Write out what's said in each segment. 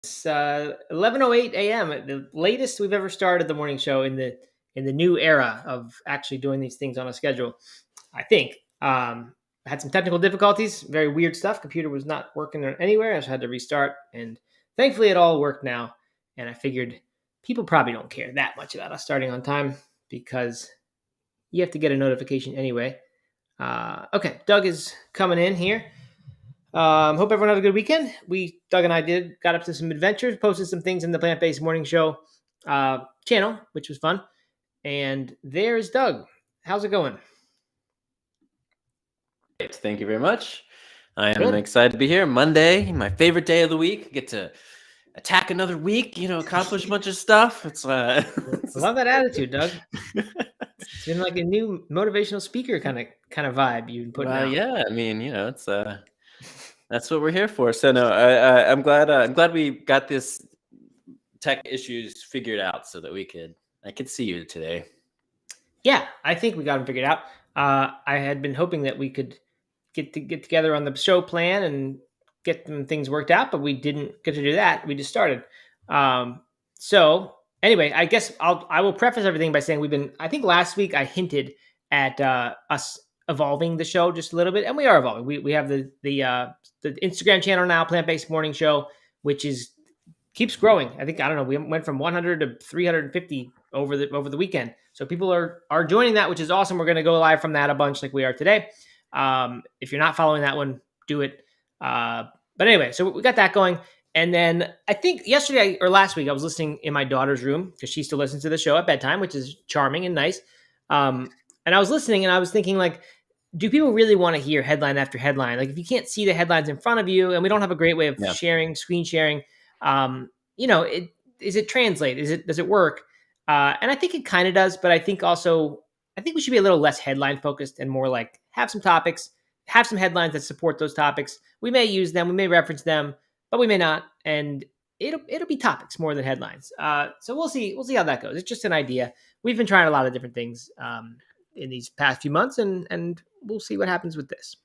It's 11:08 a.m. The latest we've ever started the morning show in the new era of actually doing these things on a schedule. I think I had some technical difficulties, very weird stuff. Computer was not working anywhere. I just had to restart, and thankfully it all worked now. And I figured people probably don't care that much about us starting on time because you have to get a notification anyway. Okay, Doug is coming in here. Hope everyone had a good weekend. Doug and I got up to some adventures, posted some things in the Plant Based Morning Show channel, which was fun. And there's Doug. How's it going? Thank you very much. I am Good. excited to be here. Monday, my favorite day of the week. Get to attack another week, accomplish a bunch of stuff. I love that attitude, Doug. It's been like a new motivational speaker kind of vibe you've been putting out. Yeah, I mean, it's that's what we're here for. So no, I'm glad we got this tech issues figured out so that I could see you today. Yeah, I think we got them figured out. I had been hoping that we could get together on the show plan and get some things worked out, but we didn't get to do that. We just started. So anyway, I guess I will preface everything by saying I think last week I hinted at us evolving the show just a little bit, and we are evolving. We have the Instagram channel now, Plant Based Morning Show, which keeps growing. I think, I don't know, we went from 100 to 350 over the weekend. So people are joining that, which is awesome. We're going to go live from that a bunch like we are today. If you're not following that one, do it. But anyway, so we got that going. And then I think yesterday or last week, I was listening in my daughter's room because she still listens to the show at bedtime, which is charming and nice. And I was listening and I was thinking, like, do people really want to hear headline after headline? Like, if you can't see the headlines in front of you, and we don't have a great way of screen sharing, is it translate? Does it work? And I think it kind of does, but I think we should be a little less headline focused and more like have some topics, have some headlines that support those topics. We may use them, we may reference them, but we may not, and it'll be topics more than headlines. So we'll see how that goes. It's just an idea. We've been trying a lot of different things in these past few months, and we'll see what happens with this.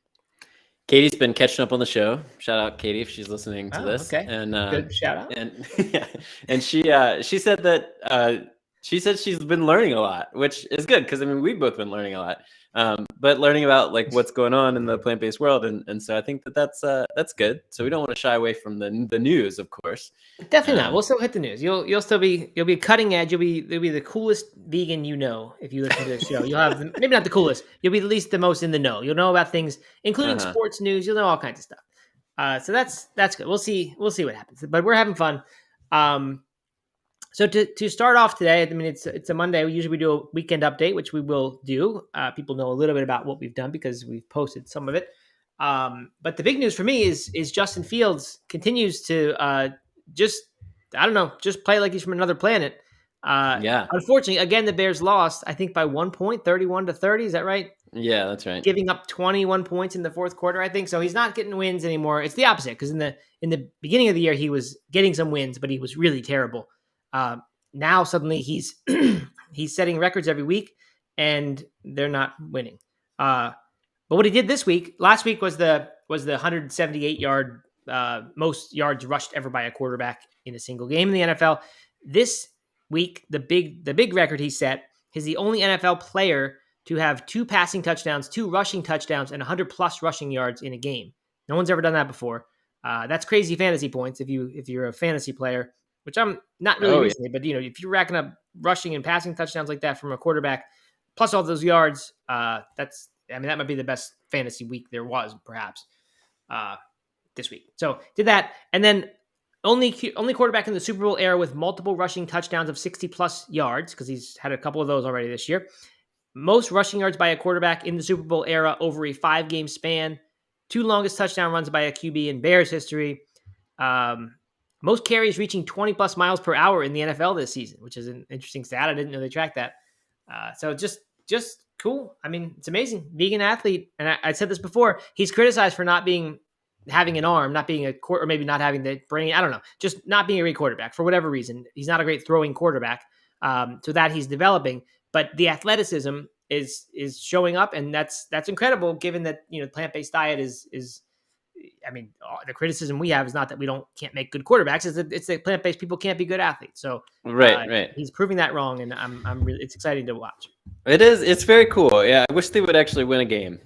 Katie's been catching up on the show. Shout out Katie if she's listening to this. Okay. And good shout out. And and she said that she's been learning a lot, which is good because I mean we've both been learning a lot. But learning about like what's going on in the plant-based world, and so I think that's good. So we don't want to shy away from the news, of course. Definitely not. We'll still hit the news. You'll be cutting edge. You'll be the coolest vegan if you listen to this show. You'll have maybe not the coolest. You'll be at least the most in the know. You'll know about things, including sports news. You'll know all kinds of stuff. So that's good. We'll see what happens. But we're having fun. So to start off today, I mean, it's a Monday. We usually do a weekend update, which we will do. People know a little bit about what we've done because we've posted some of it. But the big news for me is Justin Fields continues to just play like he's from another planet. Unfortunately, again, the Bears lost, I think by 1 point, 31-30. Is that right? Yeah, that's right. Giving up 21 points in the fourth quarter, I think. So he's not getting wins anymore. It's the opposite because in the beginning of the year, he was getting some wins, but he was really terrible. Now suddenly he's he's setting records every week, and they're not winning. But what he did last week was the 178-yard most yards rushed ever by a quarterback in a single game in the NFL. This week, the big record he set. He's the only NFL player to have 2 passing touchdowns, 2 rushing touchdowns, and 100+ rushing yards in a game. No one's ever done that before. That's crazy fantasy points if you're a fantasy player, which I'm not really recently, but if you're racking up rushing and passing touchdowns like that from a quarterback, plus all those yards, that might be the best fantasy week there was, perhaps, this week. So did that, and then only quarterback in the Super Bowl era with multiple rushing touchdowns of 60+ yards, because he's had a couple of those already this year. Most rushing yards by a quarterback in the Super Bowl era over a 5-game span. 2 longest touchdown runs by a QB in Bears history. Most carries reaching 20+ miles per hour in the NFL this season, which is an interesting stat. I didn't know they tracked that. So just cool. I mean, it's amazing. Vegan athlete. And I said this before, he's criticized for not having an arm, not being or maybe not having the brain. I don't know. Just not being a great quarterback for whatever reason. He's not a great throwing quarterback. So that he's developing, but the athleticism is showing up. And that's incredible given that, plant-based diet is I mean, the criticism we have is not that we can't make good quarterbacks. It's that plant-based people can't be good athletes. So Right. he's proving that wrong, and I'm really, it's exciting to watch. It is. It's very cool. Yeah, I wish they would actually win a game.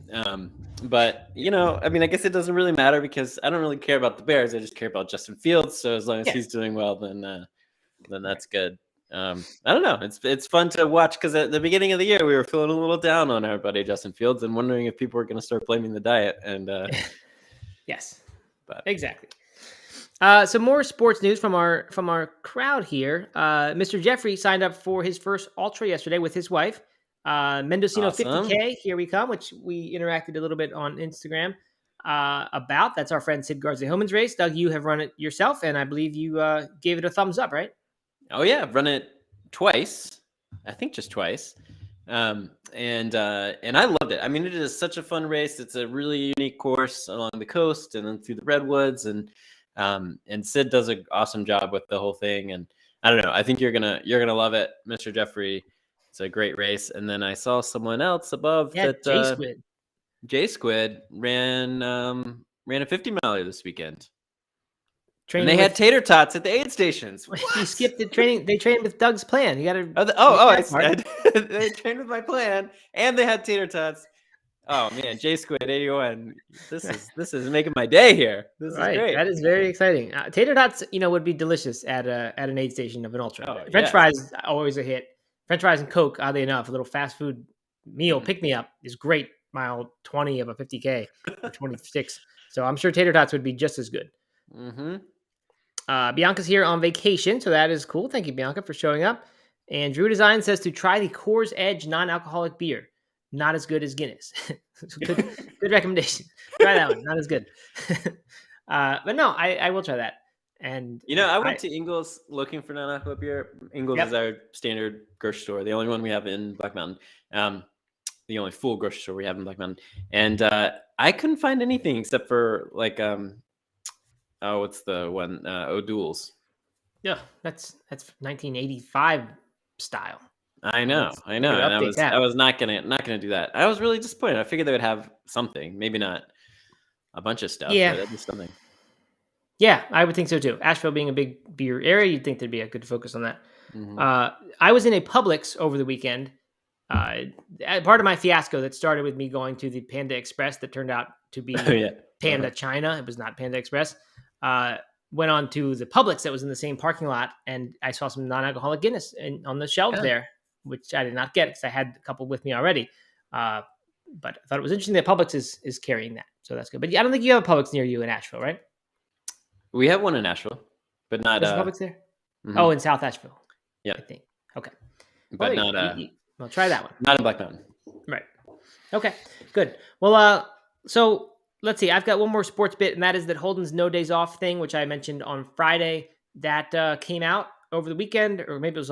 But I mean, I guess it doesn't really matter because I don't really care about the Bears. I just care about Justin Fields. So as long as he's doing well, then that's good. I don't know. It's fun to watch because at the beginning of the year we were feeling a little down on our buddy Justin Fields and wondering if people were going to start blaming the diet. And yes, but exactly. Some more sports news from our crowd here. Mr. Jeffrey signed up for his first ultra yesterday with his wife. Mendocino Awesome. 50K, here we come, which we interacted a little bit on Instagram about. That's our friend Sid Garza-Hillman's race. Doug, you have run it yourself, and I believe you gave it a thumbs up, right? Oh yeah, I've run it twice. I think just twice. And I loved it. I mean, it is such a fun race. It's a really unique course along the coast and then through the redwoods, and Sid does an awesome job with the whole thing. And I don't know. I think you're gonna love it, Mr. Jeffrey. It's a great race. And then I saw someone else above that. J Squid ran a 50 miler this weekend. And they had tater tots at the aid stations. You skipped the training. They trained with Doug's plan. You got to. They trained with my plan, and they had tater tots. Oh man, J Squid 81. This is making my day here. This is great. That is very exciting. Tater tots, would be delicious at an aid station of an ultra. Oh, French fries always a hit. French fries and Coke, oddly enough, a little fast food meal pick me up is great. Mile 20 of a 50K or 26. So I'm sure tater tots would be just as good. Mm-hmm. Bianca's here on vacation, so that is cool. Thank you, Bianca, for showing up. And Drew Design says to try the Coors Edge non-alcoholic beer. Not as good as Guinness. good recommendation. Try that one. Not as good. But no, I will try that. And I went to Ingles looking for non-alcoholic beer. Ingles is our standard grocery store, the only one we have in Black Mountain. The only full grocery store we have in Black Mountain. And I couldn't find anything except for like what's the one? O'Doul's. Yeah, that's 1985 style. I know. And I was not gonna do that. I was really disappointed. I figured they would have something, maybe not a bunch of stuff, but at least something. Yeah, I would think so too. Asheville being a big beer area, you'd think there'd be a good focus on that. Mm-hmm. I was in a Publix over the weekend. Part of my fiasco that started with me going to the Panda Express that turned out to be Panda China. It was not Panda Express. Went on to the Publix that was in the same parking lot, and I saw some non-alcoholic Guinness on the shelves there, which I did not get because I had a couple with me already. But I thought it was interesting that Publix is carrying that, so that's good. But I don't think you have a Publix near you in Asheville, right? We have one in Asheville, but not. There's a Publix there? Mm-hmm. Oh, in South Asheville. Yeah, I think. Okay, but not. Well, try that one. Not in Black Mountain. Right. Okay. Good. Well, so let's see. I've got one more sports bit, and that is that Holden's no days off thing, which I mentioned on Friday. That came out over the weekend, or maybe it was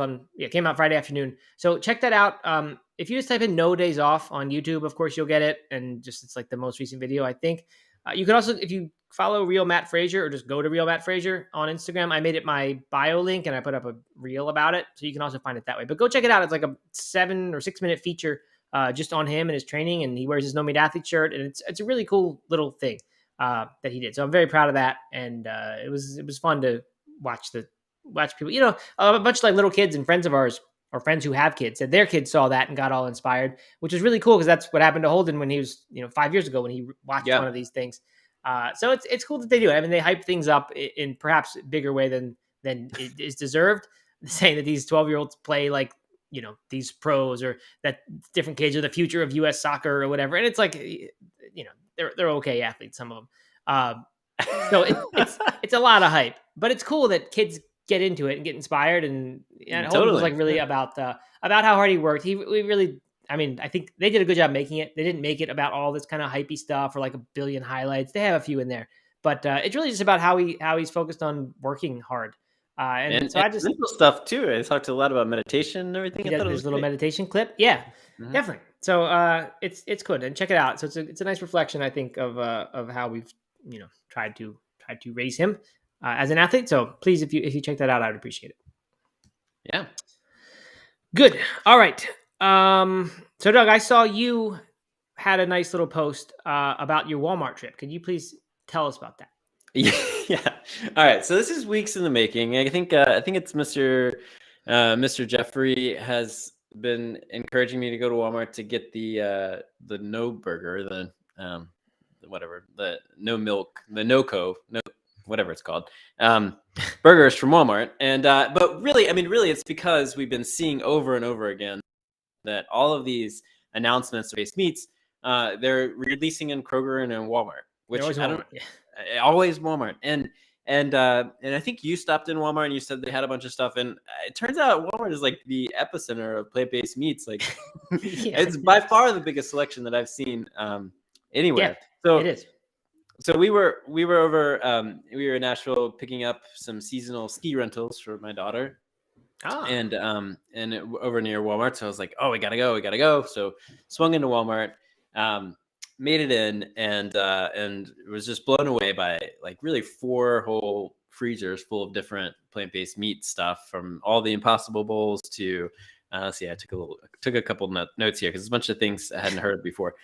came out Friday afternoon. So check that out. If you just type in "no days off" on YouTube, of course you'll get it, and it's like the most recent video, I think. You can also, if you follow Real Matt Frazier or just go to Real Matt Frazier on Instagram, I made it my bio link and I put up a reel about it. So you can also find it that way. But go check it out. It's like a 7 or 6 minute feature just on him and his training. And he wears his No Meat Athlete shirt. And it's a really cool little thing that he did. So I'm very proud of that. And it was fun to watch people, a bunch of like little kids and friends of ours, or friends who have kids, said their kids saw that and got all inspired, which is really cool because that's what happened to Holden when he was, 5 years ago when he watched one of these things. So it's cool that they do it. I mean, they hype things up in perhaps a bigger way than it is deserved, saying that these 12-year-olds play like, these pros, or that different kids are the future of U.S. soccer or whatever. And it's like, they're okay athletes, some of them. So it's a lot of hype, but it's cool that kids get into it and get inspired. And Holden was like really about how hard he worked. We really, I think they did a good job making it. They didn't make it about all this kind of hypey stuff or like a billion highlights. They have a few in there, but it's really just about how he's focused on working hard. And so I just simple stuff too. I talked a lot about meditation and everything. There's a little meditation clip. Yeah, definitely. So it's good, and check it out. So it's a nice reflection, I think, of how we've tried to raise him as an athlete. So please, if you check that out, I would appreciate it. Yeah. Good. All right. So Doug, I saw you had a nice little post about your Walmart trip. Could you please Tell us about that. Yeah. All right. So this is weeks in the making. I think it's Mr. Jeffrey has been encouraging me to go to Walmart to get the no burger, whatever, the no milk, the no whatever it's called, burgers from Walmart. And but really, I mean, really, it's because we've been seeing over and over again that all of these announcements of based meats, they're releasing in Kroger and in Walmart, which Always I don't. Walmart. Yeah. Always Walmart. And I think you stopped in Walmart and you said they had a bunch of stuff. And it turns out Walmart is like the epicenter of plant-based meats. Like Yeah. it's by far the biggest selection that I've seen anywhere. Yeah, it is. So we were over we were in Nashville picking up some seasonal ski rentals for my daughter. And over near Walmart. So I was like, oh, we gotta go. So swung into Walmart, made it in, and was just blown away by like really 4 whole freezers full of different plant-based meat stuff, from all the Impossible Bowls to let's see, I took a couple notes here because it's a bunch of things I hadn't heard of before.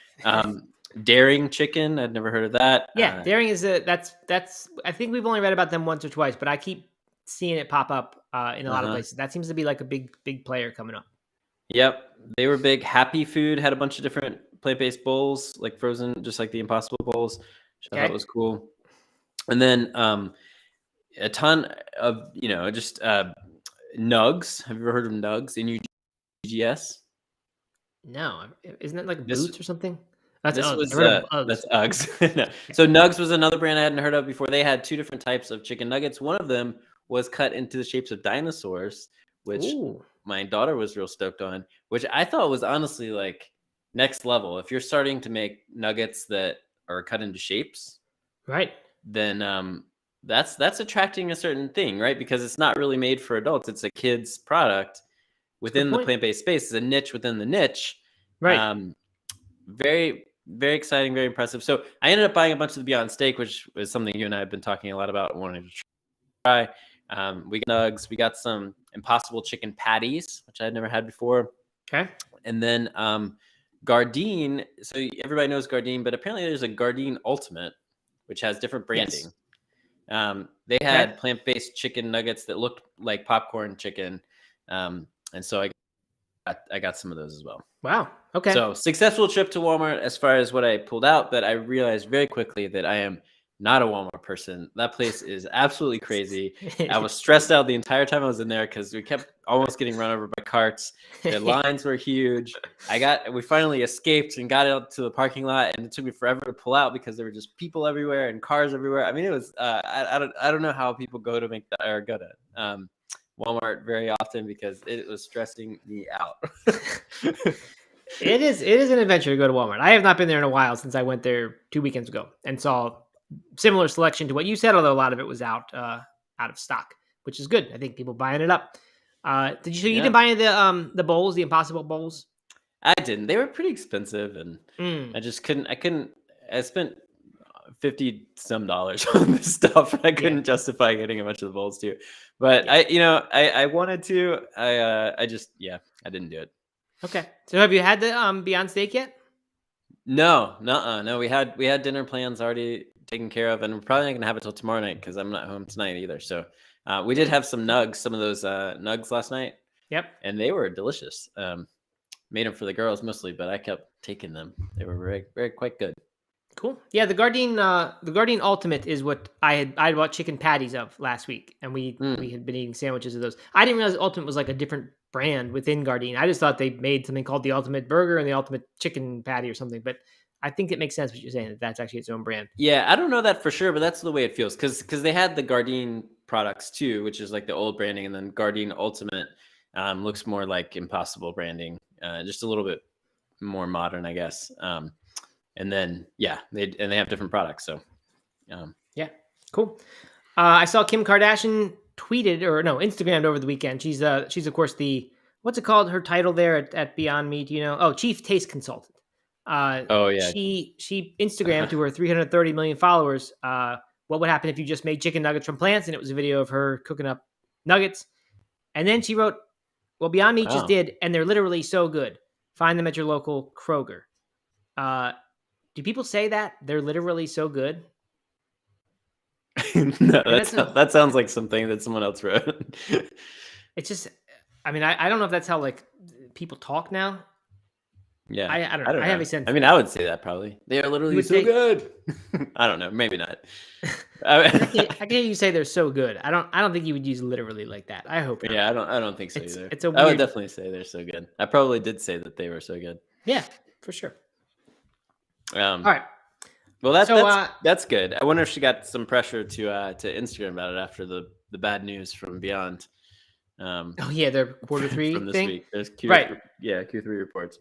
Daring chicken, I'd never heard of that. Yeah, Daring is that's I think we've only read about them once or twice, but I keep seeing it pop up in a lot of places. That seems to be like a big player coming up. Yep, they were big. Happy Food had a bunch of different plant-based bowls, like frozen, just like the Impossible Bowls, which I thought was cool. And then a ton of just Nugs. Have you ever heard of Nugs? NUGS? No, isn't that like Boots or something? That's Uggs. That's Uggs. No. So Nugs was another brand I hadn't heard of before. They had 2 different types of chicken nuggets. One of them was cut into the shapes of dinosaurs, which my daughter was real stoked on, which I thought was honestly like next level. If you're starting to make nuggets that are cut into shapes, right, then that's attracting a certain thing, right? Because it's not really made for adults. It's a kid's product within the plant-based space. It's a niche within the niche. Right. Very, very exciting, very impressive. So I ended up buying a bunch of the Beyond Steak, which is something you and I have been talking a lot about, wanting to try. We got nugs. We got some Impossible chicken patties, which I had never had before. Okay. And then Gardein. So everybody knows Gardein, but apparently there's a Gardein Ultimate, which has different branding. Yes. They had plant-based chicken nuggets that looked like popcorn chicken. And so I got some of those as well. Wow. Okay. So successful trip to Walmart as far as what I pulled out, but I realized very quickly that I am not a Walmart person. That place is absolutely crazy. I was stressed out the entire time I was in there because we kept almost getting run over by carts. The lines were huge. We finally escaped and got out to the parking lot, and it took me forever to pull out because there were just people everywhere and cars everywhere. I mean, it was I don't know how people go to Walmart very often because it was stressing me out. It is an adventure to go to Walmart. I have not been there in a while since I went there 2 weekends ago and saw similar selection to what you said, although a lot of it was out of stock, which is good. I think people buying it up. You didn't buy any of the bowls, the Impossible Bowls? I didn't. They were pretty expensive, and I just couldn't. I spent $50 some on this stuff. I couldn't justify getting a bunch of the bowls too. But I wanted to. I didn't do it. Okay. So have you had the Beyond Steak yet? No. We had dinner plans already taken care of, and we're probably not gonna have it till tomorrow night because I'm not home tonight either. So we did have some of those nugs last night. Yep. And they were delicious. Made them for the girls mostly, but I kept taking them. They were very, very quite good. Cool. Yeah, the Gardein Ultimate is what I bought chicken patties of last week, and we had been eating sandwiches of those. I didn't realize Ultimate was like a different brand within Gardein. I just thought they made something called the Ultimate Burger and the Ultimate Chicken Patty or something. But I think it makes sense what you're saying, that's actually its own brand. Yeah, I don't know that for sure, but that's the way it feels because they had the Gardein products too, which is like the old branding, and then Gardein Ultimate looks more like Impossible branding, just a little bit more modern, I guess. And then they have different products. So yeah, cool. I saw Kim Kardashian Instagrammed over the weekend. She's of course what's it called? Her title there at Beyond Meat, Chief Taste Consultant. She Instagrammed to her 330 million followers. What would happen if you just made chicken nuggets from plants? And it was a video of her cooking up nuggets. And then she wrote, well, Beyond Meat just did, and they're literally so good. Find them at your local Kroger. Do people say that they're literally so good? No, And that's that sounds like something that someone else wrote. it's just, I mean, I don't know if that's how like people talk now. Yeah, I don't I know. don't I have know. a sense I mean, I would say that probably. They are you literally would so say. good. I don't know. Maybe not. I can hear you say they're so good. I don't think you would use literally like that. I hope not. Yeah, I don't think so either. It's a I would weird. definitely say they're so good. I probably did say that they were so good. Yeah, for sure. Um, All right. well, So that's good. I wonder if she got some pressure to Instagram about it after the bad news from Beyond. oh yeah, their quarter three From this thing. week. There's Right. Q3 reports.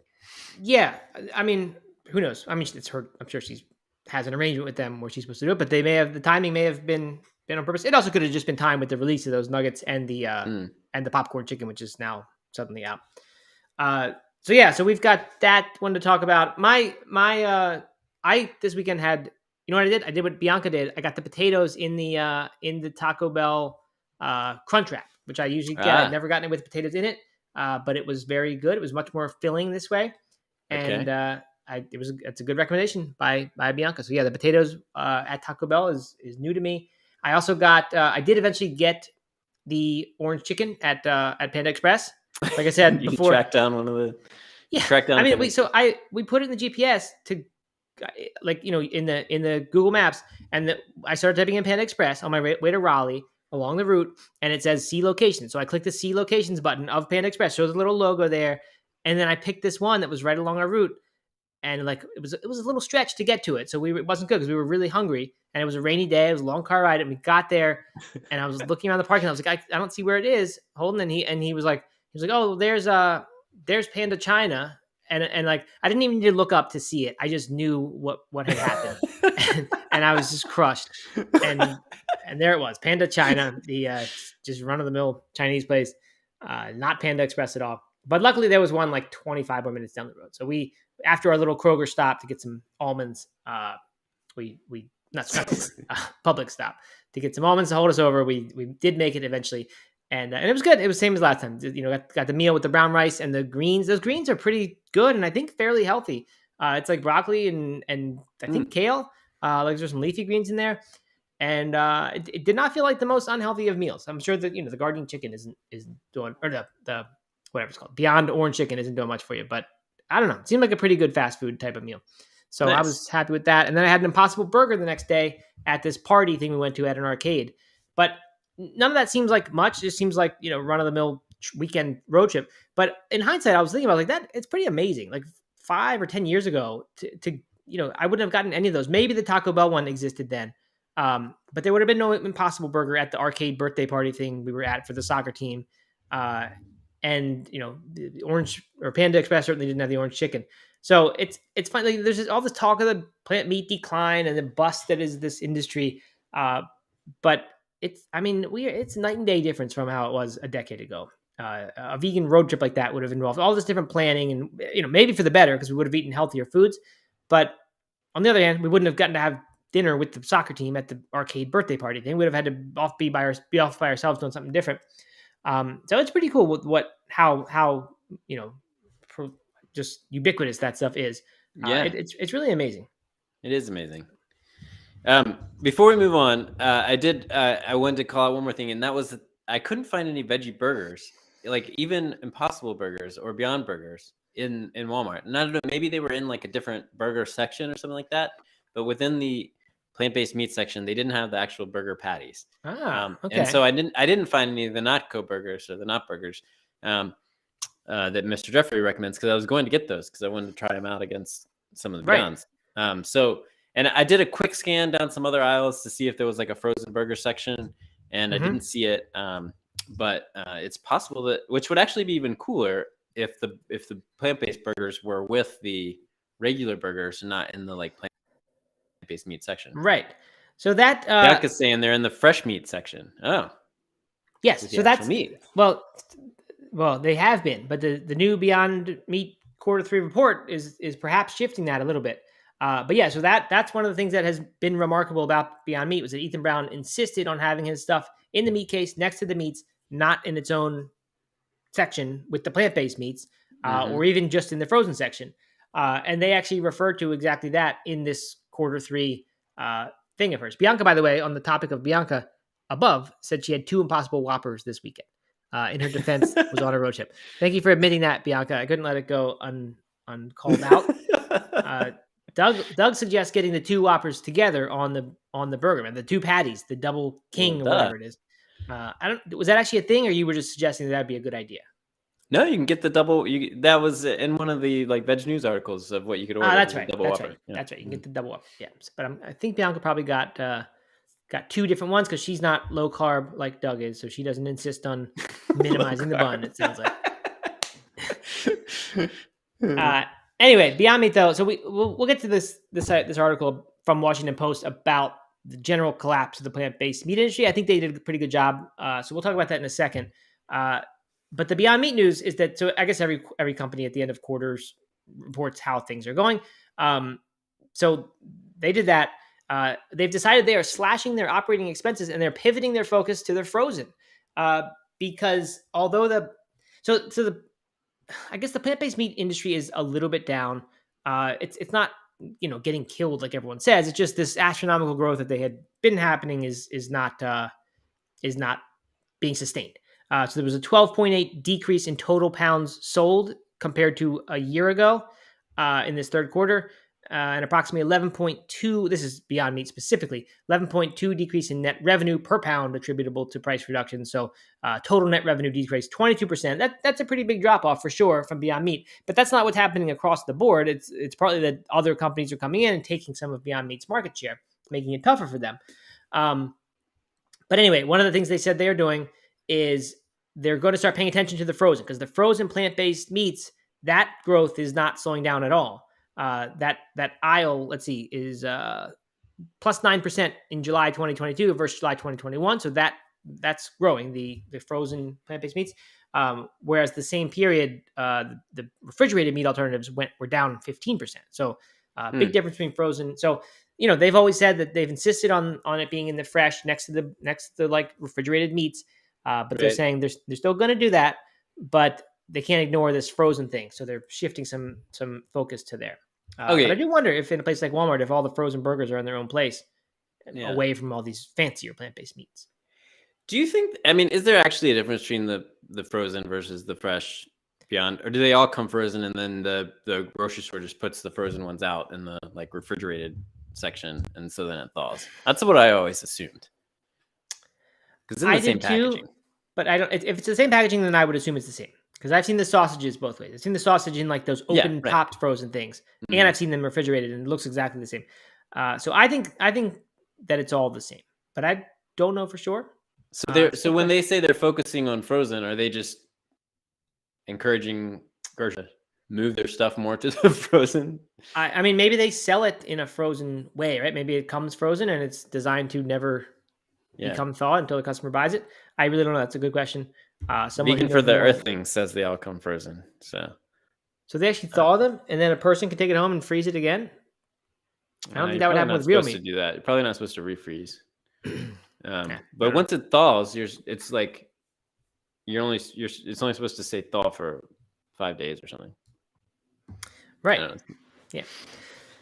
Yeah. I mean, who knows? I mean, it's her. I'm sure she's has an arrangement with them where she's supposed to do it, but the timing may have been on purpose. It also could have just been time with the release of those nuggets and the popcorn chicken, which is now suddenly out. So yeah, so we've got that one to talk about. I this weekend had, you know what I did? I did what Bianca did. I got the potatoes in the Taco Bell Crunch Wrap, which I usually get. I've never gotten it with potatoes in it, but it was very good. It was much more filling this way, and Okay. it's a good recommendation by Bianca. So yeah, the potatoes at Taco Bell is new to me. I also got I did eventually get the orange chicken at Panda Express. Like I said You before, tracked down one of the yeah. track down I a mean, Panda. we put it in the GPS to like, you know, in the Google Maps, and I started typing in Panda Express on my way to Raleigh along the route, and it says see location. So I clicked the see locations button of Panda Express, shows a little logo there, and then I picked this one that was right along our route, and like it was a little stretch to get to it, so it wasn't good because we were really hungry, and it was a rainy day. It was a long car ride, and we got there, and I was looking around the parking lot. I was like, I don't see where it is, Holden, and he was like, oh, there's Panda China, and like I didn't even need to look up to see it. I just knew what had happened, and I was just crushed, and there it was, Panda China, the just run of the mill Chinese place, not Panda Express at all. But luckily there was one like 25 more minutes down the road, so we, after our little Kroger stop to get some almonds, we not Kroger, Public stop to get some almonds to hold us over. We did make it eventually, and it was good. It was the same as last time. You know, got the meal with the brown rice and the greens. Those greens are pretty good and I think fairly healthy. It's like broccoli and I think kale. Like there's some leafy greens in there, and it did not feel like the most unhealthy of meals. I'm sure that, you know, the Guardian chicken isn't doing, or the whatever it's called, Beyond Orange Chicken isn't doing much for you, but I don't know. It seemed like a pretty good fast food type of meal. So I was Nice. happy with that. And then I had an Impossible Burger the next day at this party thing we went to at an arcade. But none of that seems like much. It just seems like, you know, run of the mill weekend road trip. But in hindsight, I was thinking about like that. It's pretty amazing. Like 5 or 10 years ago to you know, I wouldn't have gotten any of those. Maybe the Taco Bell one existed then. But there would have been no Impossible Burger at the arcade birthday party thing we were at for the soccer team. And you know, the Orange or Panda Express certainly didn't have the orange chicken. So it's fun. Like, there's all this talk of the plant meat decline and the bust that is this industry. But it's, I mean, it's night and day difference from how it was a decade ago. A vegan road trip like that would have involved all this different planning, and, you know, maybe for the better because we would have eaten healthier foods. But on the other hand, we wouldn't have gotten to have dinner with the soccer team at the arcade birthday party thing. We'd have had to be off by ourselves doing something different. So it's pretty cool with how you know, just ubiquitous that stuff is. Yeah, It's really amazing. it is amazing. Before we move on, I wanted to call out one more thing, and that was I couldn't find any veggie burgers, like even Impossible Burgers or Beyond Burgers in Walmart. And I don't know, maybe they were in like a different burger section or something like that. But within the plant-based meat section, they didn't have the actual burger patties. Okay. And so I didn't find any of the Notco burgers or the Not burgers that Mr. Jeffrey recommends, because I was going to get those because I wanted to try them out against some of the Beyonds. And I did a quick scan down some other aisles to see if there was like a frozen burger section, and I didn't see it. But it's possible that, which would actually be even cooler if the plant-based burgers were with the regular burgers and not in the like plant-based meat section. Right. So that Bianca's saying they're in the fresh meat section. Oh, yes. So that's meat. Well, they have been, but the new Beyond Meat Q3 report is perhaps shifting that a little bit. But yeah, so that's one of the things that has been remarkable about Beyond Meat was that Ethan Brown insisted on having his stuff in the meat case next to the meats, not in its own section with the plant-based meats, or even just in the frozen section. And they actually refer to exactly that in this Q3 thing of hers. Bianca, by the way, on the topic of Bianca above, said she had 2 Impossible Whoppers this weekend. In her defense, was on a road trip. Thank you for admitting that, Bianca. I couldn't let it go uncalled out. Doug suggests getting the 2 Whoppers together on the burger, man. The 2 patties, the double king or whatever it is. Was that actually a thing, or you were just suggesting that'd be a good idea? No, you can get the double. That was in one of the like Veg News articles of what you could order. That's right. Double That's Whopper. right. Yeah. That's right. You can get the double Whopper. Yeah, but I think Bianca probably got 2 different ones because she's not low carb like Doug is, so she doesn't insist on minimizing the bun. It sounds like. Anyway, Beyond Meat though. So we'll get to this article from Washington Post about the general collapse of the plant-based meat industry. I think they did a pretty good job. So we'll talk about that in a second. But the Beyond Meat news is that, so I guess every company at the end of quarters reports how things are going. So they did that. They've decided they are slashing their operating expenses and they're pivoting their focus to their frozen. Because although I guess the plant-based meat industry is a little bit down. It's not, getting killed like everyone says. It's just this astronomical growth that they had been happening is not being sustained. So there was a 12.8 decrease in total pounds sold compared to a year ago in this third quarter, and approximately 11.2. This is Beyond Meat specifically. 11.2 decrease in net revenue per pound attributable to price reduction. So total net revenue decreased 22%. That's a pretty big drop off for sure from Beyond Meat. But that's not what's happening across the board. It's partly that other companies are coming in and taking some of Beyond Meat's market share, making it tougher for them. But anyway, one of the things they said they're doing is they're going to start paying attention to the frozen, because the frozen plant-based meats, that growth is not slowing down at all. That aisle, let's see, is plus 9% in July 2022 versus July 2021. So that's growing, the frozen plant-based meats. Whereas the same period, the refrigerated meat alternatives were down 15%. So big difference between frozen. So, they've always said that they've insisted on it being in the fresh next to like refrigerated meats. But they're saying they're still going to do that, but they can't ignore this frozen thing. So they're shifting some focus to there. Okay. But I do wonder if in a place like Walmart, if all the frozen burgers are in their own place, away from all these fancier plant-based meats. Do you think, is there actually a difference between the frozen versus the fresh Beyond, or do they all come frozen and then the grocery store just puts the frozen ones out in the like refrigerated section, and so then it thaws? That's what I always assumed. Because it's in the same packaging. But I don't. If it's the same packaging, then I would assume it's the same. Because I've seen the sausages both ways. I've seen the sausage in like those open topped frozen things, and I've seen them refrigerated, and it looks exactly the same. So I think that it's all the same, but I don't know for sure. So when they say they're focusing on frozen, are they just encouraging groceries to move their stuff more to the frozen? I mean, maybe they sell it in a frozen way, right? Maybe it comes frozen and it's designed to never become thawed until the customer buys it. I really don't know. That's a good question. Vegan for the Earthling says they all come frozen. So they actually thaw them, and then a person can take it home and freeze it again. I don't think that would happen with real meat. To do that, you're probably not supposed to refreeze. But once it thaws, it's like it's only supposed to say thaw for 5 days or something. Right. Yeah.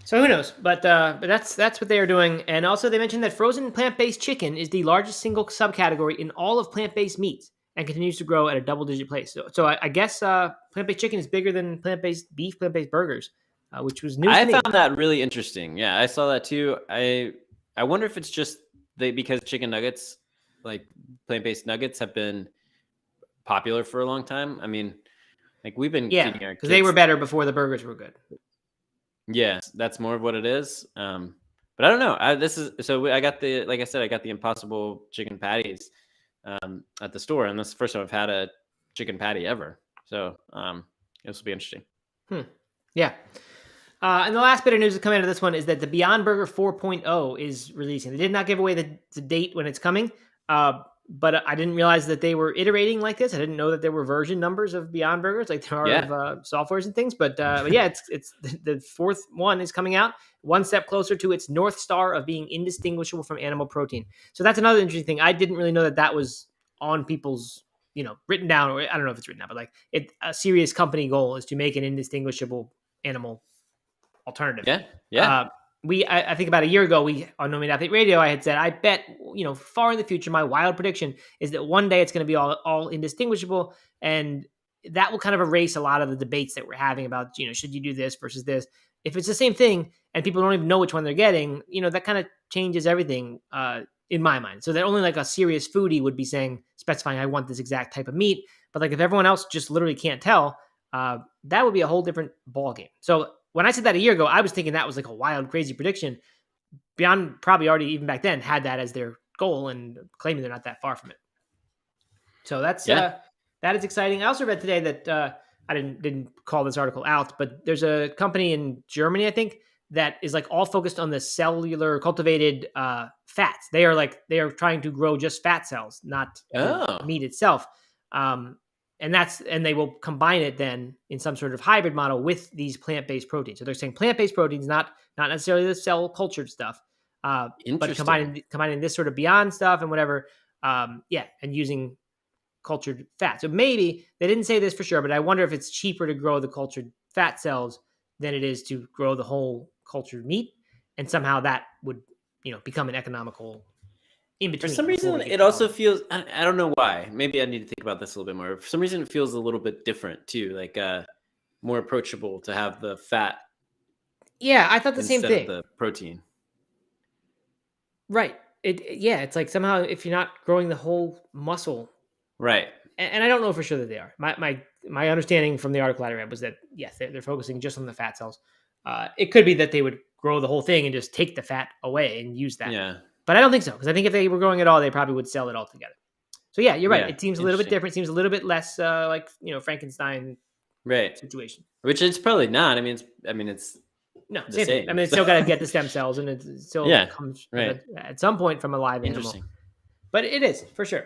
So who knows? But that's what they are doing. And also they mentioned that frozen plant-based chicken is the largest single subcategory in all of plant-based meats and continues to grow at a double-digit pace. So I guess plant-based chicken is bigger than plant-based beef, plant-based burgers, which was news to me. I found that really interesting. Yeah, I saw that too. I wonder if it's just because chicken nuggets, like plant-based nuggets, have been popular for a long time. I mean, like we've been feeding our kids, because they were better before the burgers were good. Yeah, that's more of what it is. But I don't know. I got the Impossible chicken patties at the store, and this is the first time I've had a chicken patty ever. So this will be interesting. Yeah. And the last bit of news that come out of this one is that the Beyond Burger 4.0 is releasing. They did not give away the date when it's coming, but I didn't realize that they were iterating like this. I didn't know that there were version numbers of Beyond Burgers like there are of softwares and things. But yeah, it's the fourth one is coming out, one step closer to its North Star of being indistinguishable from animal protein. So that's another interesting thing. I didn't really know that was on people's, written down, or I don't know if it's written down, but like a serious company goal is to make an indistinguishable animal alternative. Yeah. I think about a year ago, we on No Meat Athlete Radio, I had said, I bet, far in the future, my wild prediction is that one day it's going to be all indistinguishable. And that will kind of erase a lot of the debates that we're having about, should you do this versus this? If it's the same thing and people don't even know which one they're getting, that kind of changes everything in my mind. So that only like a serious foodie would be specifying, I want this exact type of meat. But like if everyone else just literally can't tell, that would be a whole different ball game. So when I said that a year ago, I was thinking that was like a wild, crazy prediction. Beyond probably already even back then had that as their goal and claiming they're not that far from it. So that is exciting. I also read today that I didn't call this article out, but there's a company in Germany, I think, that is like all focused on the cellular cultivated fats. They are trying to grow just fat cells, not the meat itself. And they will combine it then in some sort of hybrid model with these plant-based proteins. So they're saying plant-based proteins, not necessarily the cell cultured stuff, but combining this sort of beyond stuff and whatever. And using cultured fat. So maybe they didn't say this for sure, but I wonder if it's cheaper to grow the cultured fat cells than it is to grow the whole cultured meat, and somehow that would become an economical in between. For some reason, it also feels, I don't know why. Maybe I need to think about this a little bit more. For some reason, it feels a little bit different too, like more approachable to have the fat. Yeah, I thought the same thing. Instead of the protein. Right. It's like somehow if you're not growing the whole muscle. Right. And I don't know for sure that they are. My understanding from the article I read was that, yes, they're focusing just on the fat cells. It could be that they would grow the whole thing and just take the fat away and use that. Yeah. But I don't think so, because I think if they were growing it all, they probably would sell it all together. So yeah, you're right. It seems a little bit different. It seems a little bit less like Frankenstein situation. Which it's probably not. I mean, it's no same thing. I mean, it's still got to get the stem cells, and it still comes at some point from a live animal. But it is for sure.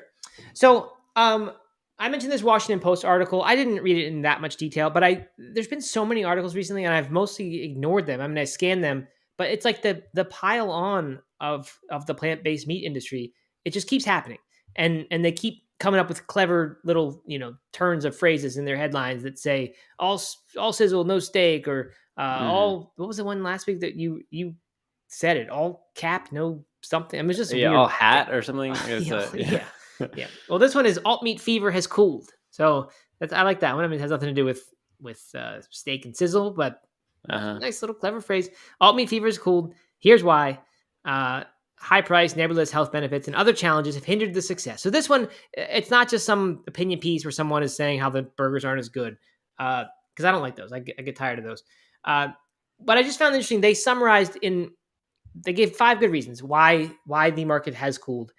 So I mentioned this Washington Post article. I didn't read it in that much detail, but there's been so many articles recently, and I've mostly ignored them. I mean, I scanned them, but it's like the pile on of the plant-based meat industry. It just keeps happening, and they keep coming up with clever little turns of phrases in their headlines that say all sizzle, no steak, or all. What was the one last week that you said it? All cap, no something. I mean, it's just weird. All hat or something. Yeah. Well, this one is alt meat fever has cooled. So I like that one. I mean, it has nothing to do with steak and sizzle, but nice little clever phrase. Alt meat fever is cooled. Here's why. High price, nebulous health benefits, and other challenges have hindered the success. So this one, it's not just some opinion piece where someone is saying how the burgers aren't as good. Because I don't like those. I get tired of those. But I just found it interesting. They gave 5 good reasons why the market has cooled.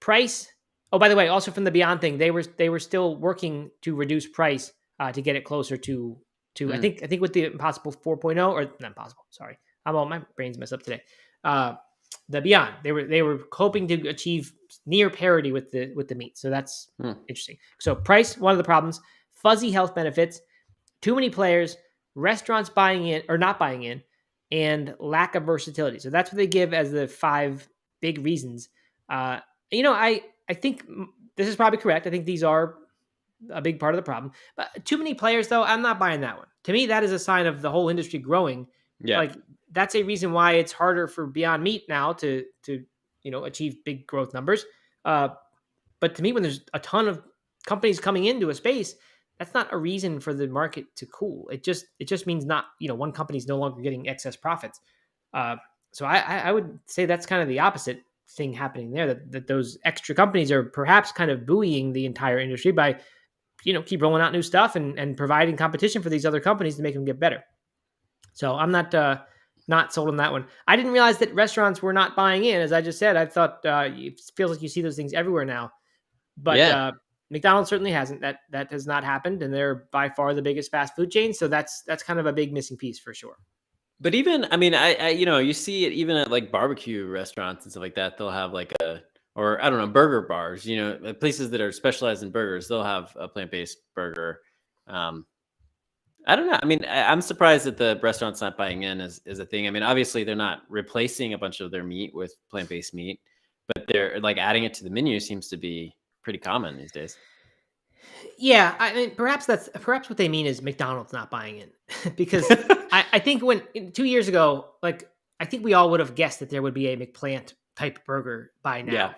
Price. Oh, by the way, also from the Beyond thing, they were still working to reduce price to get it closer to I think with the Impossible 4.0 or not Impossible. Sorry, my brain's messed up today. The Beyond, they were hoping to achieve near parity with the meat. So that's interesting. So price, one of the problems. Fuzzy health benefits, too many players, restaurants buying in or not buying in, and lack of versatility. So that's what they give as the 5 big reasons. I think this is probably correct. I think these are a big part of the problem. But too many players, though, I'm not buying that one. To me, that is a sign of the whole industry growing. Yeah. Like that's a reason why it's harder for Beyond Meat now to achieve big growth numbers. But to me, when there's a ton of companies coming into a space, that's not a reason for the market to cool. It just means not one company's no longer getting excess profits. So I would say that's kind of the opposite thing happening there, that those extra companies are perhaps kind of buoying the entire industry by keep rolling out new stuff and providing competition for these other companies to make them get better. So I'm not sold on that one. I didn't realize that restaurants were not buying in. As I just said, I thought it feels like you see those things everywhere now, but McDonald's certainly hasn't. That has not happened, and they're by far the biggest fast food chain. So that's kind of a big missing piece for sure. But even, I mean, I you see it even at like barbecue restaurants and stuff like that. They'll have like or I don't know, burger bars, places that are specialized in burgers. They'll have a plant-based burger. I don't know. I mean, I'm surprised that the restaurant's not buying in is a thing. I mean, obviously they're not replacing a bunch of their meat with plant-based meat, but they're like adding it to the menu seems to be pretty common these days. Yeah, I mean, perhaps what they mean is McDonald's not buying in because I think when 2 years ago, like I think we all would have guessed that there would be a McPlant type burger by now. Yeah.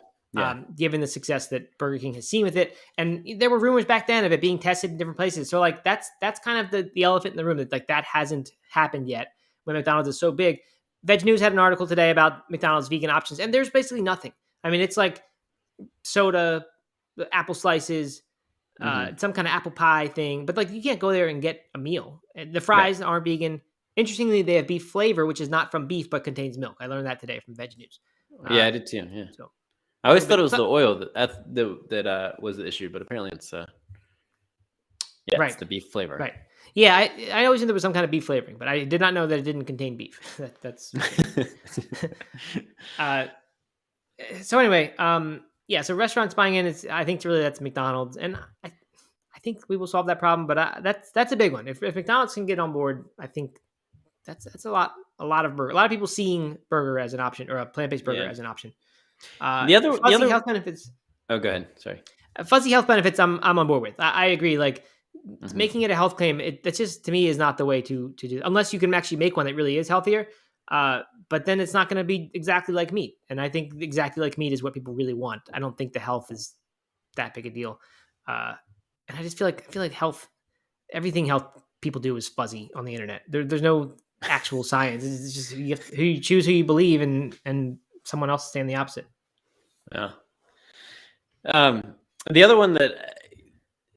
Given the success that Burger King has seen with it, and there were rumors back then of it being tested in different places. So like that's kind of the elephant in the room, that like that hasn't happened yet when McDonald's is so big. Veg News had an article today about McDonald's vegan options, and there's basically nothing. I mean, it's like soda, apple slices, some kind of apple pie thing, but like you can't go there and get a meal. And the fries aren't vegan. Interestingly, they have beef flavor, which is not from beef but contains milk. I learned that today from Veg News. Yeah, I did too. Yeah. So I always thought it was the oil that was the issue, but apparently it's it's the beef flavor. Right. Yeah, I always knew there was some kind of beef flavoring, but I did not know that it didn't contain beef. That's so anyway, so restaurants buying in, I think really that's McDonald's, and I think we will solve that problem. But that's a big one. If McDonald's can get on board, I think that's a lot of burger. A lot of people seeing burger as an option, or a plant-based burger as an option. The other health benefits. Oh, go ahead. Sorry. Fuzzy health benefits, I'm on board with. I agree. Like making it a health claim, that just to me is not the way to do. Unless you can actually make one that really is healthier. But then it's not going to be exactly like meat, and I think exactly like meat is what people really want. I don't think the health is that big a deal, and I just feel like everything health people do is fuzzy on the internet. There's no actual science. It's just you choose who you believe, and someone else saying the opposite. Yeah. The other one that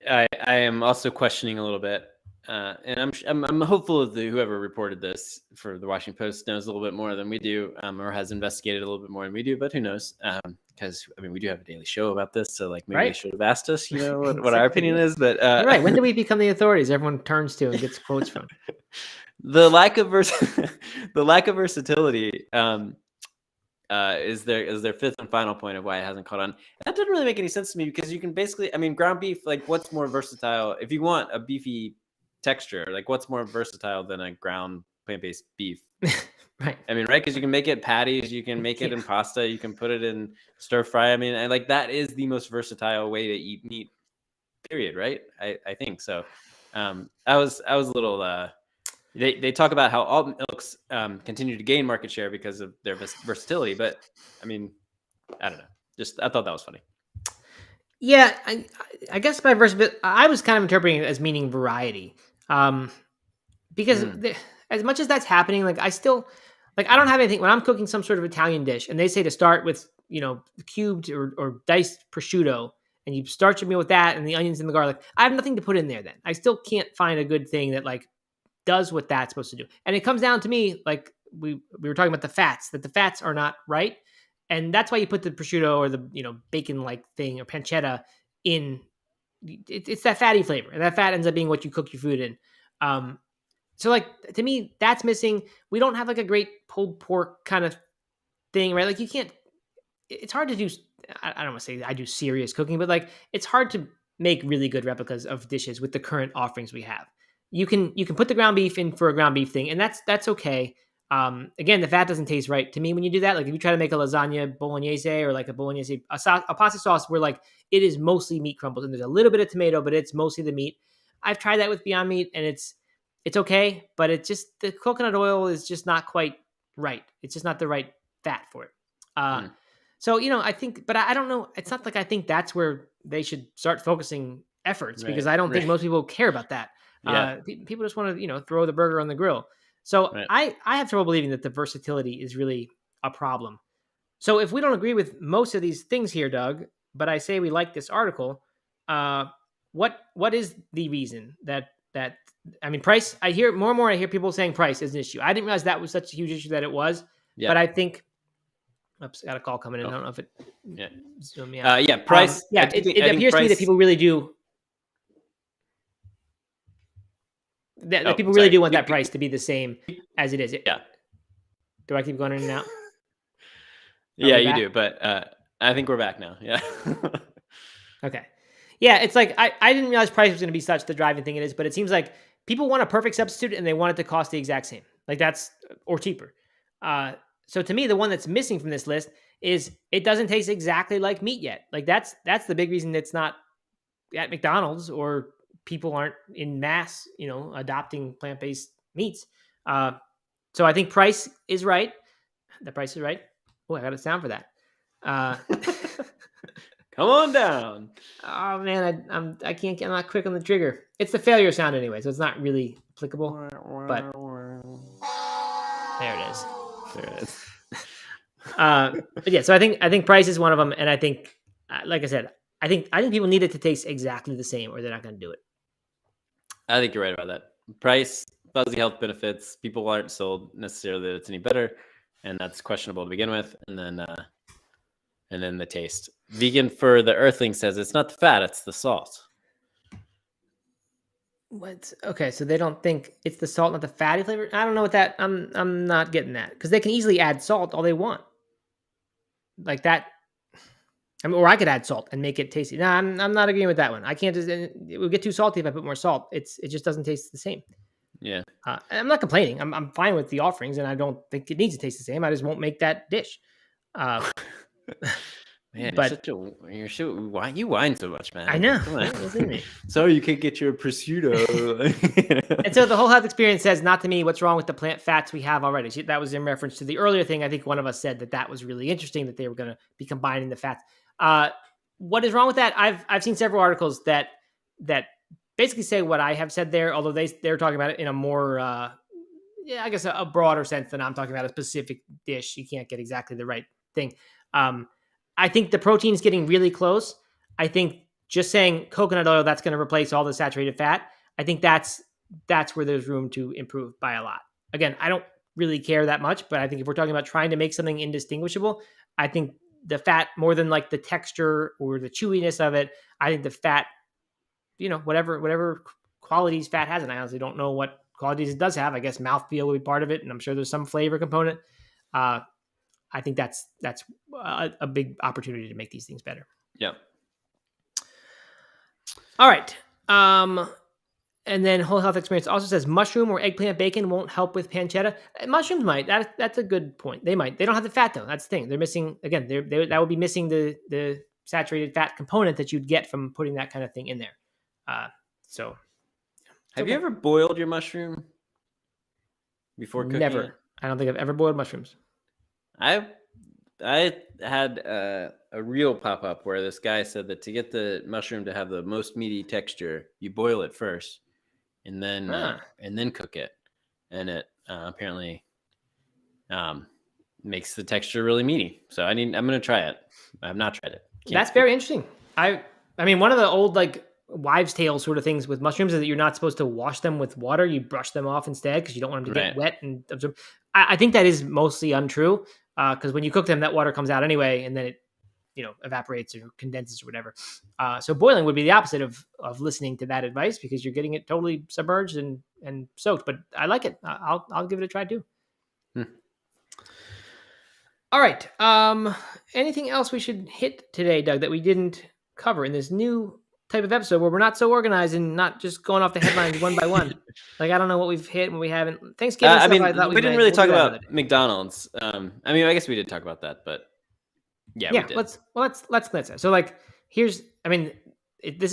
I am also questioning a little bit, and I'm hopeful that whoever reported this for the Washington Post knows a little bit more than we do, or has investigated a little bit more than we do. But who knows? Because I mean, we do have a daily show about this, so like maybe they should have asked us, what our opinion is. But right, when do we become the authorities everyone turns to and gets quotes from? The lack of versatility is their fifth and final point of why it hasn't caught on. That doesn't really make any sense to me, because you can basically, I mean, ground beef, like what's more versatile if you want a beefy texture? Like what's more versatile than a ground plant-based beef? Right. I mean, right? Because you can make it patties, you can make it in pasta, you can put it in stir fry. I mean, and like that is the most versatile way to eat meat. Period. Right? I think so. I was a little. They talk about how alt milks continue to gain market share because of their versatility, but I mean, I don't know. Just I thought that was funny. Yeah, I guess by versatility, I was kind of interpreting it as meaning variety, because as much as that's happening, like I still I don't have anything when I'm cooking some sort of Italian dish, and they say to start with cubed or diced prosciutto, and you start your meal with that and the onions and the garlic. I have nothing to put in there. Then I still can't find a good thing that does what that's supposed to do. And it comes down to me, like we were talking about the fats, that the fats are not right. And that's why you put the prosciutto or the, bacon like thing or pancetta in. It's that fatty flavor, and that fat ends up being what you cook your food in. So to me, that's missing. We don't have a great pulled pork kind of thing, right? You can't, it's hard to do. I don't want to say I do serious cooking, but it's hard to make really good replicas of dishes with the current offerings we have. You can put the ground beef in for a ground beef thing, and that's okay. Again, the fat doesn't taste right to me when you do that. If you try to make a lasagna bolognese or a pasta sauce where it is mostly meat crumbles and there's a little bit of tomato, but it's mostly the meat. I've tried that with Beyond Meat, and it's okay, but it's just the coconut oil is just not quite right. It's just not the right fat for it. So I think, but I don't know. It's not I think that's where they should start focusing efforts, because I don't think most people care about that. Yeah. People just want to, throw the burger on the grill. So I have trouble believing that the versatility is really a problem. So if we don't agree with most of these things here, Doug, but I say we like this article, what is the reason that I mean, price? I hear more and more. I hear people saying price is an issue. I didn't realize that was such a huge issue that it was. Yeah. But I think. Oops, got a call coming in. I don't know if it. Yeah. Zoom me out. Price. It appears to me that people really do. That people really do want that price to be the same as it is. Yeah. Do I keep going in and out? Yeah, you do. But I think we're back now. Yeah. Okay. Yeah, it's I didn't realize price was going to be such the driving thing it is, but it seems like people want a perfect substitute and they want it to cost the exact same. That's or cheaper. So to me, the one that's missing from this list is it doesn't taste exactly like meat yet. That's the big reason it's not at McDonald's, or people aren't in mass, adopting plant-based meats. So I think price is right. The Price is Right. Oh, I got a sound for that. Come on down. Oh man, I can't. I'm not quick on the trigger. It's the failure sound anyway, so it's not really applicable. But there it is. There it is. But yeah, so I think Price is one of them, and I think, like I said, I think people need it to taste exactly the same, or they're not going to do it. I think you're right about that. Price, fuzzy health benefits. People aren't sold necessarily that it's any better, and that's questionable to begin with. And then the taste. Vegan for the Earthling says it's not the fat, it's the salt. What? Okay, so they don't think it's the salt, not the fatty flavor. I don't know what that. I'm not getting that, because they can easily add salt all they want, like that. I mean, or I could add salt and make it tasty. No, I'm not agreeing with that one. I can't just. It would get too salty if I put more salt. It just doesn't taste the same. Yeah. I'm not complaining. I'm fine with the offerings, and I don't think it needs to taste the same. I just won't make that dish. Man, but why you whine so much, man? I know. Come on. Yeah, listen to me. Sorry, you can't get your prosciutto. And so the whole health experience says, not to me, what's wrong with the plant fats we have already? That was in reference to the earlier thing. I think one of us said that was really interesting, that they were going to be combining the fats. What is wrong with that? I've seen several articles that basically say what I have said there, although they're talking about it in a more, I guess a broader sense than I'm talking about a specific dish. You can't get exactly the right thing. I think the protein is getting really close. I think just saying coconut oil, that's going to replace all the saturated fat. I think that's where there's room to improve by a lot. Again, I don't really care that much, but I think if we're talking about trying to make something indistinguishable, I think the fat, more than like the texture or the chewiness of it, I think the fat, whatever qualities fat has, and I honestly don't know what qualities it does have. I guess mouthfeel would be part of it, and I'm sure there's some flavor component. I think that's a big opportunity to make these things better. Yeah. All right. And then Whole Health Experience also says mushroom or eggplant bacon won't help with pancetta. Mushrooms might. That's a good point. They might. They don't have the fat though. That's the thing. They're missing, again, that would be missing the saturated fat component that you'd get from putting that kind of thing in there. Have you ever boiled your mushroom before cooking? Never. It? I don't think I've ever boiled mushrooms. I had a reel pop up where this guy said that to get the mushroom to have the most meaty texture, you boil it first, and then cook it, and it apparently makes the texture really meaty. So I'm gonna try it. I have not tried it. That's very interesting. I mean, one of the old like wives' tale sort of things with mushrooms is that you're not supposed to wash them with water. You brush them off instead because you don't want them to get wet and absorb. I think that is mostly untrue. Because when you cook them, that water comes out anyway, and then it, evaporates or condenses or whatever. So boiling would be the opposite of listening to that advice, because you're getting it totally submerged and soaked. But I like it. I'll give it a try too. All right. Anything else we should hit today, Doug, that we didn't cover in this new type of episode where we're not so organized and not just going off the headlines one by one? Like, I don't know what we've hit and what we haven't. Thanksgiving stuff, we didn't really talk about McDonald's. I guess we did talk about that, but yeah, we did. Let's glance at it. So, like, this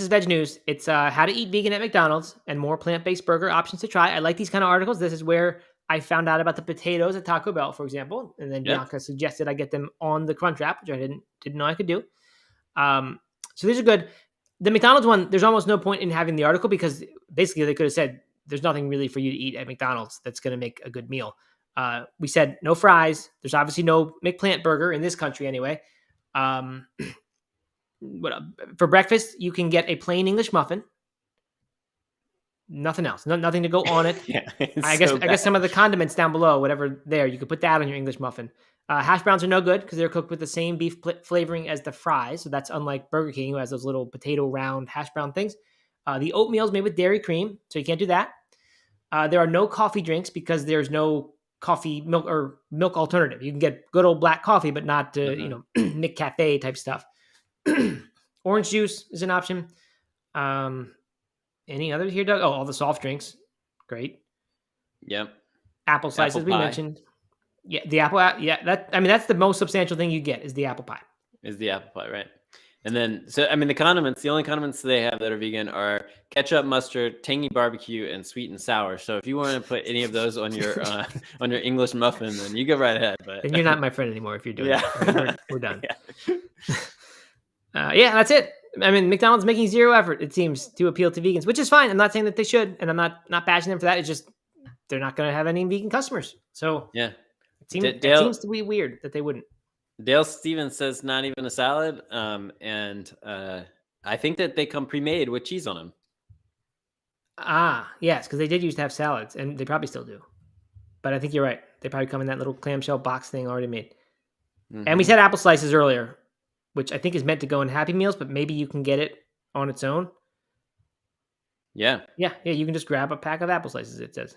is veg news. It's how to eat vegan at McDonald's and more plant-based burger options to try. I like these kind of articles. This is where I found out about the potatoes at Taco Bell, for example, and then Bianca suggested I get them on the Crunchwrap, which I didn't know I could do. So these are good. The McDonald's one, there's almost no point in having the article, because basically they could have said there's nothing really for you to eat at McDonald's that's going to make a good meal. We said no fries. There's obviously no McPlant burger in this country anyway. For breakfast, you can get a plain English muffin. Nothing else. Nothing to go on it. I guess some of the condiments down below, whatever there, you could put that on your English muffin. Hash browns are no good because they're cooked with the same beef flavoring as the fries. So that's unlike Burger King, who has those little potato round hash brown things. The oatmeal is made with dairy cream, so you can't do that. There are no coffee drinks because there's no coffee milk or milk alternative. You can get good old black coffee, but not McCafe type stuff. Orange juice is an option. Any others here, Doug? Oh, all the soft drinks. Great. Yep. Apple slices we mentioned. Yeah, the apple. Yeah, that's the most substantial thing you get is the apple pie. Is the apple pie, right? And then, so I mean, the only condiments they have that are vegan are ketchup, mustard, tangy barbecue, and sweet and sour. So if you want to put any of those on your English muffin, then you go right ahead. But Then you're not my friend anymore if you're doing yeah, that. We're done. Yeah. Yeah, that's it. I mean, McDonald's making zero effort, it seems, to appeal to vegans, which is fine. I'm not saying that they should, and I'm not bashing them for that. It's just they're not going to have any vegan customers. So Yeah. it seems to be weird that they wouldn't. Dale Stevens says not even a salad, and I think that they come pre-made with cheese on them. Yes, because they did used to have salads, and they probably still do. But I think you're right. They probably come in that little clamshell box thing already made. Mm-hmm. And we said apple slices earlier, which I think is meant to go in Happy Meals, but maybe you can get it on its own. Yeah. Yeah. You can just grab a pack of apple slices, it says.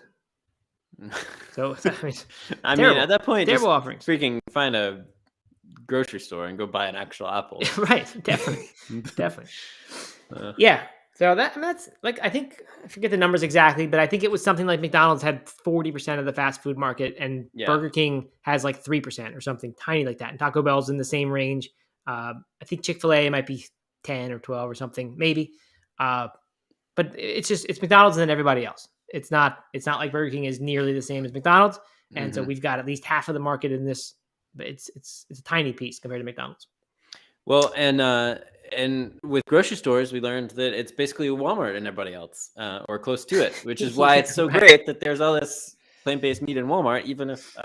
So, I mean, at that point, terrible offerings. Freaking find a grocery store and go buy an actual apple. Right. Definitely. Yeah. So that's like, I forget the numbers exactly, but I think it was something like McDonald's had 40% of the fast food market, and Burger King has like 3% or something tiny like that. And Taco Bell's in the same range. I think Chick-fil-A might be 10 or 12 or something, maybe. But it's McDonald's and then everybody else. It's not like Burger King is nearly the same as McDonald's. And so we've got at least half of the market in this, but it's a tiny piece compared to McDonald's. Well, and with grocery stores, we learned that it's basically Walmart and everybody else, or close to it, which is why it's so great that there's all this plant-based meat in Walmart, even if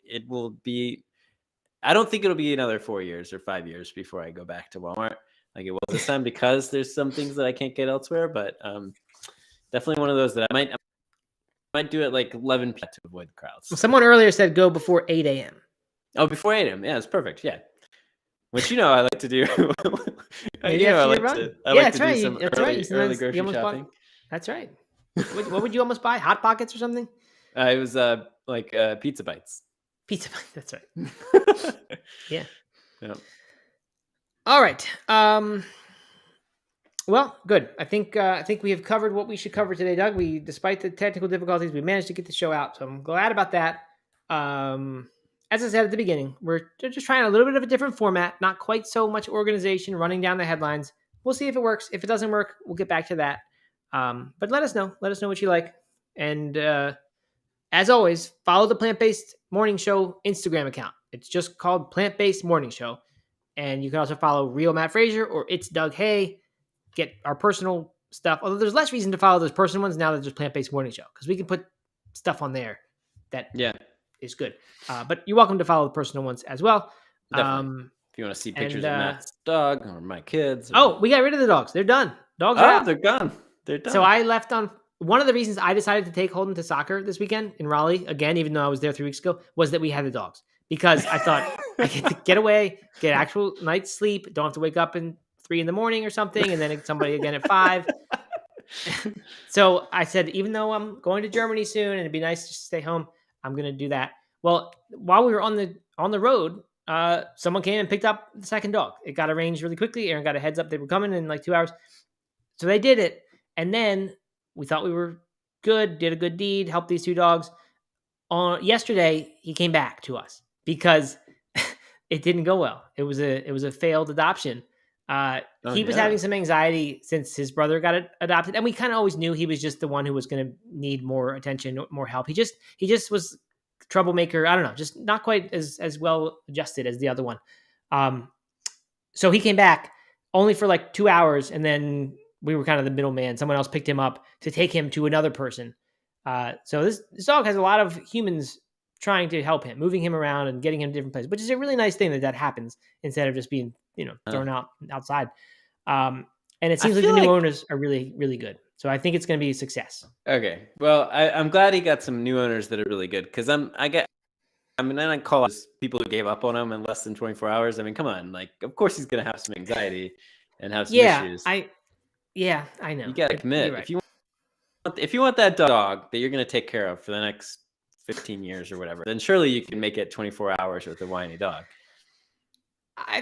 it will be, I don't think it'll be another 4 years or 5 years before I go back to Walmart like it was this time, because there's some things that I can't get elsewhere, but definitely one of those that I might do at like 11 p.m. to avoid the crowds. Well, someone earlier said go before 8 a.m. Oh, before 8 a.m. Yeah, it's perfect. Yeah. Which I like to do. I like to do some early grocery shopping. That's right. What would you almost buy? Hot Pockets or something? It was like Pizza Bites. Pizza Bites. That's right. Yeah. All right. Well, good. I think we have covered what we should cover today, Doug. Despite the technical difficulties, we managed to get the show out, so I'm glad about that. As I said at the beginning, we're just trying a little bit of a different format, not quite so much organization, running down the headlines. We'll see if it works. If it doesn't work, we'll get back to that. But let us know. Let us know what you like. And as always, follow the Plant-Based Morning Show Instagram account. It's just called Plant-Based Morning Show. And you can also follow Real Matt Frazier or It's Doug Hay. Get our personal stuff. Although there's less reason to follow those personal ones now that there's Plant-Based Morning Show, because we can put stuff on there that is good. But you're welcome to follow the personal ones as well. If you want to see pictures of Matt's dog or my kids. We got rid of the dogs. They're done. Dogs are out. They're gone. They're done. So I left on one of the reasons I decided to take Holden to soccer this weekend in Raleigh, again, even though I was there 3 weeks ago, was that we had the dogs. Because I thought I get to get away, get actual night's sleep, don't have to wake up in 3 a.m. or something, and then somebody again at 5. So I said, even though I'm going to Germany soon and it'd be nice to stay home, I'm going to do that. Well, while we were on the road, someone came and picked up the second dog. It got arranged really quickly. Aaron got a heads up they were coming in like 2 hours. So they did it. And then we thought we were good, did a good deed, helped these 2 dogs. Yesterday, he came back to us because it didn't go well. It was a failed adoption. He was having some anxiety since his brother got adopted. And we kind of always knew he was just the one who was going to need more attention, more help. He just was troublemaker. I don't know, just not quite as well adjusted as the other one. So he came back only for like 2 hours, and then we were kind of the middleman. Someone else picked him up to take him to another person. So this dog has a lot of humans trying to help him, moving him around and getting him to different places, which is a really nice thing that happens instead of just being, thrown outside. And it seems like the new owners are really, really good. So I think it's going to be a success. Okay. Well, I'm glad he got some new owners that are really good, because I call out people who gave up on him in less than 24 hours. I mean, come on. Like, of course he's going to have some anxiety and have some issues. I know. You got to commit. Right. If you want that dog that you're going to take care of for the next 15 years or whatever, then surely you can make it 24 hours with a whiny dog.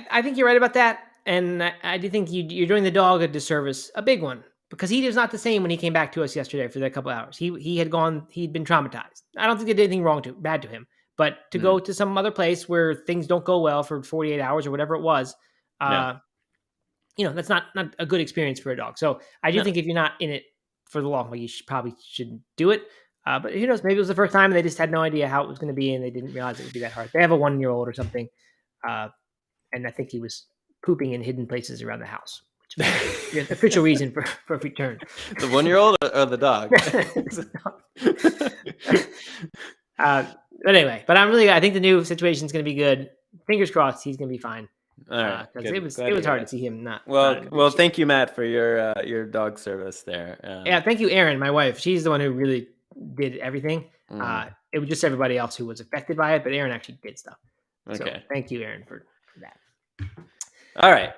I think you're right about that. And I do think you're doing the dog a disservice, a big one, because he was not the same when he came back to us yesterday for that couple of hours. He'd been traumatized. I don't think they did anything bad to him, but to go to some other place where things don't go well for 48 hours or whatever it was, that's not a good experience for a dog. So I do No. think if you're not in it for the long haul, you probably shouldn't do it. But who knows? Maybe it was the first time and they just had no idea how it was going to be, and they didn't realize it would be that hard. They have a 1-year-old or something, and I think he was pooping in hidden places around the house, which is the official reason for return. The 1-year-old or the dog? But anyway, I think the new situation is going to be good. Fingers crossed, he's going to be fine. All right, Because it was hard to see him not. Well, thank you, Matt, for your dog service there. Yeah, thank you, Erin, my wife. She's the one who really did everything. It was just everybody else who was affected by it, but Erin actually did stuff. Okay. So thank you, Erin, for that. All right.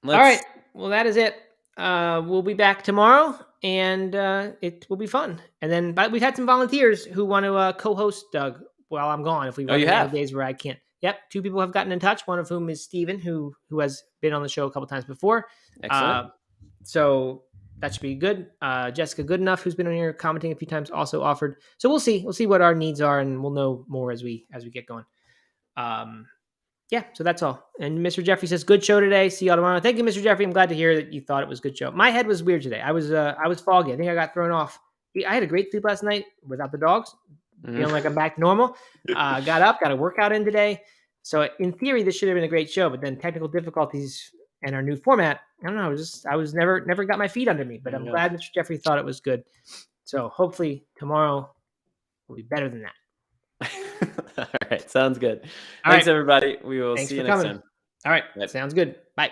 All right. Well, that is it. We'll be back tomorrow, and it will be fun. And then, but we've had some volunteers who want to co-host Doug while I'm gone. If we run out of days where I can't. Yep, 2 people have gotten in touch. One of whom is Steven, who has been on the show a couple times before. Excellent. So that should be good. Jessica Goodenough, who's been on here commenting a few times, also offered. So we'll see. We'll see what our needs are, and we'll know more as we get going. Yeah, so that's all. And Mr. Jeffrey says, good show today. See y'all tomorrow. Thank you, Mr. Jeffrey. I'm glad to hear that you thought it was a good show. My head was weird today. I was foggy. I think I got thrown off. I had a great sleep last night without the dogs. Feeling like I'm back to normal. Got up, got a workout in today. So in theory, this should have been a great show, but then technical difficulties and our new format, I don't know. I was never got my feet under me, but I'm glad Mr. Jeffrey thought it was good. So hopefully tomorrow will be better than that. All right. Sounds good. Thanks, everybody. We will see you next time. All right. Sounds good. Bye.